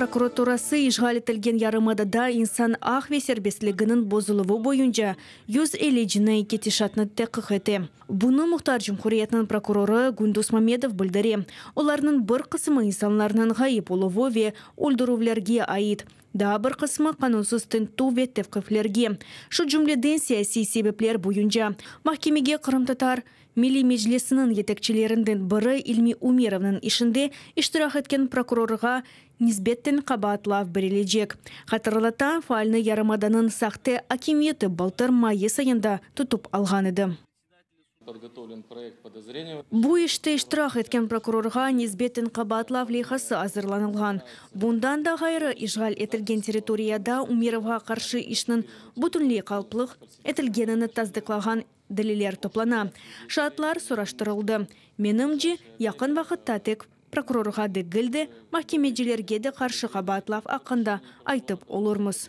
прокуратурасы ишгал етілген ярымадада инсан ақ сербеслігінің бозылуы бойынша 150 жинай кетишатны тәқіқеті. Бұны Мұхтар Жумхуриятның прокуроры Гундус Мамедов білдіре. Оларның бір қысымы инсанларының ғайып олуы ве өлдірулерге айт. Да бір қысымы қанунсыз тінту ве тевқифлерге. Шу жүмледен саяси себеплер бойынша махкемеге Қырым татар Милли Межлесінің етекчілерінден бірі Илми Умеровның ішінде иштирах еткен прокурорға низбеттен қабатлав берілежек. Қатырылата фаалны ярымаданын сақты акиметі былтыр майы сайында тұтып алған еді. Бұ ішті иштирах еткен прокурорға низбеттен қабатлав лейхасы азырланылған. Бұндан да ғайры ишғал етілген территорияда Умеровға қаршы ішінің бүтінлей қалплық етілгеніні таздықлаған дәлелер топлана. Шатлар сұраштырылды. Менімже, яқын вақытта тек прокурорға дегілді, махкемеджілерге де қаршы қабатлав ақында айтып олырмыз.